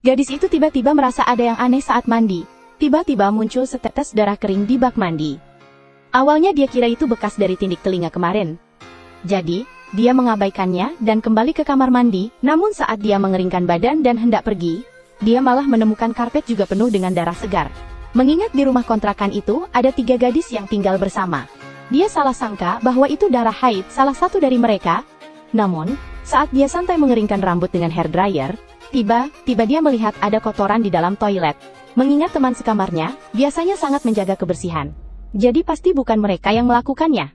Gadis itu tiba-tiba merasa ada yang aneh saat mandi. Tiba-tiba muncul setetes darah kering di bak mandi. Awalnya dia kira itu bekas dari tindik telinga kemarin. Jadi, dia mengabaikannya dan kembali ke kamar mandi. Namun saat dia mengeringkan badan dan hendak pergi, dia malah menemukan karpet juga penuh dengan darah segar. Mengingat di rumah kontrakan itu ada 3 gadis yang tinggal bersama. Dia salah sangka bahwa itu darah haid salah satu dari mereka. Namun, saat dia santai mengeringkan rambut dengan hair dryer, tiba-tiba dia melihat ada kotoran di dalam toilet. Mengingat teman sekamarnya, biasanya sangat menjaga kebersihan. Jadi pasti bukan mereka yang melakukannya.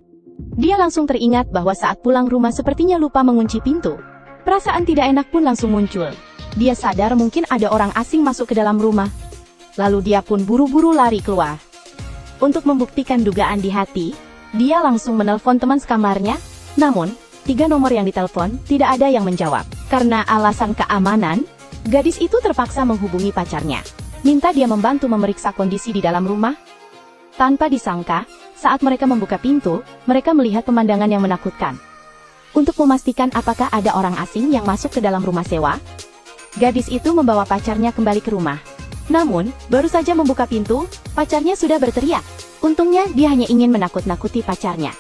Dia langsung teringat bahwa saat pulang rumah sepertinya lupa mengunci pintu. Perasaan tidak enak pun langsung muncul. Dia sadar mungkin ada orang asing masuk ke dalam rumah. Lalu dia pun buru-buru lari keluar. Untuk membuktikan dugaan di hati, dia langsung menelpon teman sekamarnya. Namun, 3 nomor yang ditelepon tidak ada yang menjawab. Karena alasan keamanan, gadis itu terpaksa menghubungi pacarnya. Minta dia membantu memeriksa kondisi di dalam rumah. Tanpa disangka, saat mereka membuka pintu, mereka melihat pemandangan yang menakutkan. Untuk memastikan apakah ada orang asing yang masuk ke dalam rumah sewa, gadis itu membawa pacarnya kembali ke rumah. Namun, baru saja membuka pintu, pacarnya sudah berteriak. Untungnya dia hanya ingin menakut-nakuti pacarnya.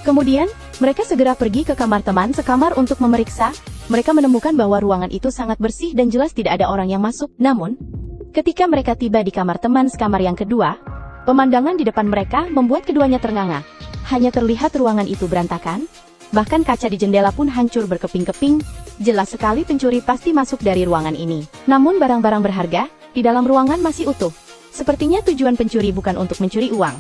Kemudian, mereka segera pergi ke kamar teman sekamar untuk memeriksa. Mereka menemukan bahwa ruangan itu sangat bersih dan jelas tidak ada orang yang masuk. Namun, ketika mereka tiba di kamar teman sekamar yang kedua, pemandangan di depan mereka membuat keduanya ternganga. Hanya terlihat ruangan itu berantakan, bahkan kaca di jendela pun hancur berkeping-keping. Jelas sekali pencuri pasti masuk dari ruangan ini. Namun barang-barang berharga di dalam ruangan masih utuh. Sepertinya tujuan pencuri bukan untuk mencuri uang.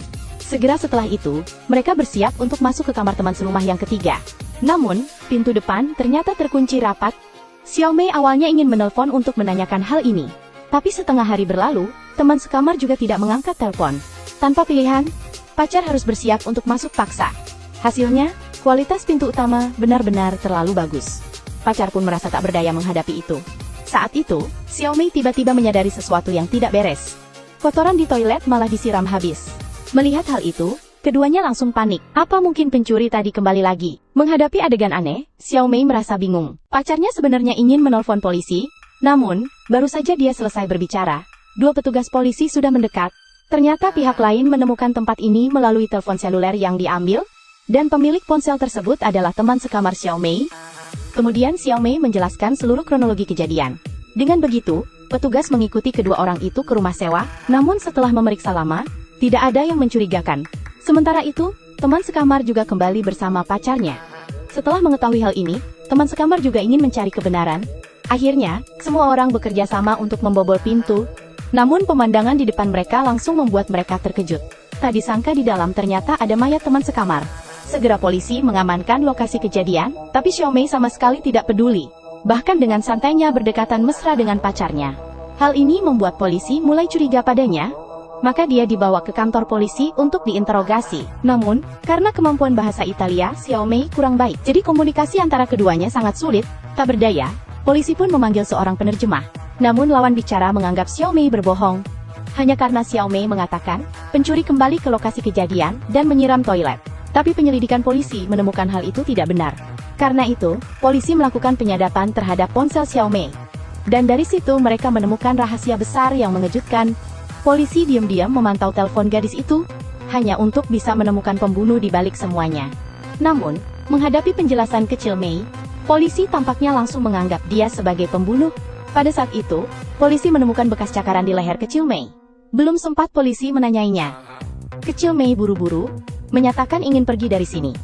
Segera setelah itu, mereka bersiap untuk masuk ke kamar teman serumah yang ketiga. Namun, pintu depan ternyata terkunci rapat. Xiao Mei awalnya ingin menelpon untuk menanyakan hal ini. Tapi setengah hari berlalu, teman sekamar juga tidak mengangkat telepon. Tanpa pilihan, pacar harus bersiap untuk masuk paksa. Hasilnya, kualitas pintu utama benar-benar terlalu bagus. Pacar pun merasa tak berdaya menghadapi itu. Saat itu, Xiao Mei tiba-tiba menyadari sesuatu yang tidak beres. Kotoran di toilet malah disiram habis. Melihat hal itu, keduanya langsung panik. Apa mungkin pencuri tadi kembali lagi? Menghadapi adegan aneh, Xiao Mei merasa bingung. Pacarnya sebenarnya ingin menelpon polisi. Namun, baru saja dia selesai berbicara, 2 petugas polisi sudah mendekat. Ternyata pihak lain menemukan tempat ini melalui telepon seluler yang diambil, dan pemilik ponsel tersebut adalah teman sekamar Xiao Mei. Kemudian Xiao Mei menjelaskan seluruh kronologi kejadian. Dengan begitu, petugas mengikuti kedua orang itu ke rumah sewa, namun setelah memeriksa lama, tidak ada yang mencurigakan. Sementara itu, teman sekamar juga kembali bersama pacarnya. Setelah mengetahui hal ini, teman sekamar juga ingin mencari kebenaran. Akhirnya, semua orang bekerja sama untuk membobol pintu. Namun pemandangan di depan mereka langsung membuat mereka terkejut. Tak disangka di dalam ternyata ada mayat teman sekamar. Segera polisi mengamankan lokasi kejadian, tapi Xiao Mei sama sekali tidak peduli. Bahkan dengan santainya berdekatan mesra dengan pacarnya. Hal ini membuat polisi mulai curiga padanya. Maka dia dibawa ke kantor polisi untuk diinterogasi. Namun, karena kemampuan bahasa Italia Xiao Mei kurang baik, jadi komunikasi antara keduanya sangat sulit. Tak berdaya, polisi pun memanggil seorang penerjemah. Namun lawan bicara menganggap Xiao Mei berbohong. Hanya karena Xiao Mei mengatakan, pencuri kembali ke lokasi kejadian dan menyiram toilet. Tapi penyelidikan polisi menemukan hal itu tidak benar. Karena itu, polisi melakukan penyadapan terhadap ponsel Xiao Mei. Dan dari situ mereka menemukan rahasia besar yang mengejutkan. Polisi diam-diam memantau telepon gadis itu, hanya untuk bisa menemukan pembunuh di balik semuanya. Namun, menghadapi penjelasan kecil Mei, polisi tampaknya langsung menganggap dia sebagai pembunuh. Pada saat itu, polisi menemukan bekas cakaran di leher kecil Mei. Belum sempat polisi menanyainya. Kecil Mei buru-buru, menyatakan ingin pergi dari sini.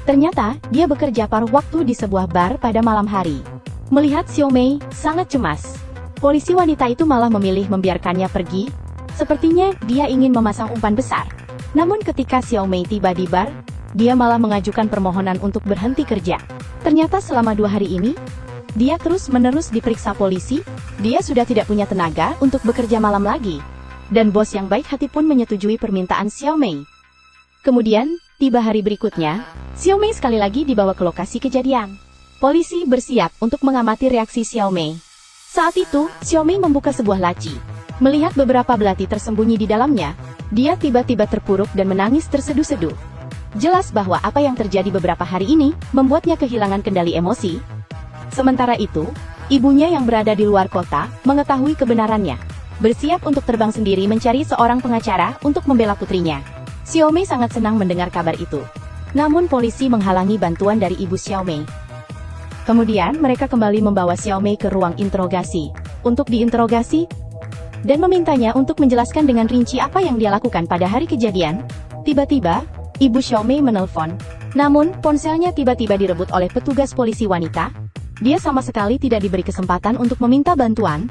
Ternyata, dia bekerja paruh waktu di sebuah bar pada malam hari. Melihat Xiao Mei, sangat cemas. Polisi wanita itu malah memilih membiarkannya pergi. Sepertinya, dia ingin memasang umpan besar. Namun ketika Xiao Mei tiba di bar, dia malah mengajukan permohonan untuk berhenti kerja. Ternyata selama 2 hari ini, dia terus-menerus diperiksa polisi. Dia sudah tidak punya tenaga untuk bekerja malam lagi. Dan bos yang baik hati pun menyetujui permintaan Xiao Mei. Kemudian, tiba hari berikutnya, Xiao Mei sekali lagi dibawa ke lokasi kejadian. Polisi bersiap untuk mengamati reaksi Xiao Mei. Saat itu, Xiao Mei membuka sebuah laci. Melihat beberapa belati tersembunyi di dalamnya, dia tiba-tiba terpuruk dan menangis terseduh-seduh. Jelas bahwa apa yang terjadi beberapa hari ini membuatnya kehilangan kendali emosi. Sementara itu, Ibunya yang berada di luar kota, mengetahui kebenarannya. Bersiap untuk terbang sendiri mencari seorang pengacara untuk membela putrinya. Xiaomei sangat senang mendengar kabar itu. Namun polisi menghalangi bantuan dari ibu Xiaomei. Kemudian mereka kembali membawa Xiaomei ke ruang interogasi, untuk diinterogasi, dan memintanya untuk menjelaskan dengan rinci apa yang dia lakukan pada hari kejadian. Tiba-tiba, ibu Xiaomei menelpon. Namun, ponselnya tiba-tiba direbut oleh petugas polisi wanita. Dia sama sekali tidak diberi kesempatan untuk meminta bantuan.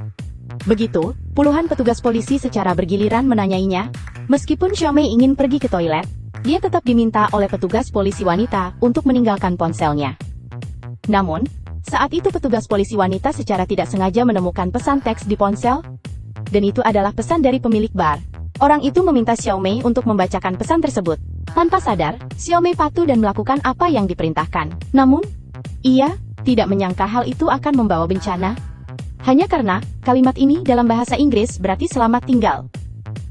Begitu, puluhan petugas polisi secara bergiliran menanyainya. Meskipun Xiaomei ingin pergi ke toilet, dia tetap diminta oleh petugas polisi wanita untuk meninggalkan ponselnya. Namun, saat itu petugas polisi wanita secara tidak sengaja menemukan pesan teks di ponsel, dan itu adalah pesan dari pemilik bar. Orang itu meminta Xiaomei untuk membacakan pesan tersebut. Tanpa sadar, Xiaomei patuh dan melakukan apa yang diperintahkan. Namun, ia tidak menyangka hal itu akan membawa bencana. Hanya karena kalimat ini dalam bahasa Inggris berarti selamat tinggal.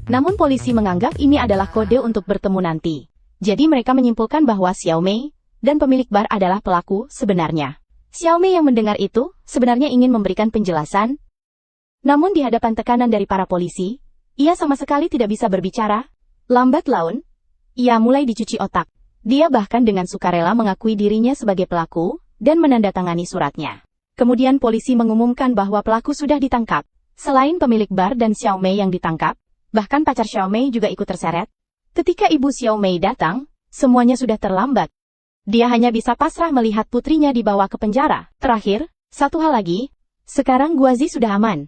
Namun polisi menganggap ini adalah kode untuk bertemu nanti. Jadi mereka menyimpulkan bahwa Xiaomei dan pemilik bar adalah pelaku sebenarnya. Xiaomei yang mendengar itu sebenarnya ingin memberikan penjelasan. Namun di hadapan tekanan dari para polisi, ia sama sekali tidak bisa berbicara. Lambat laun, ia mulai dicuci otak. Dia bahkan dengan sukarela mengakui dirinya sebagai pelaku dan menandatangani suratnya. Kemudian polisi mengumumkan bahwa pelaku sudah ditangkap. Selain pemilik bar dan Xiaomei yang ditangkap, bahkan pacar Xiaomei juga ikut terseret. Ketika ibu Xiaomei datang, semuanya sudah terlambat. Dia hanya bisa pasrah melihat putrinya dibawa ke penjara. Terakhir, satu hal lagi, sekarang Guazi sudah aman.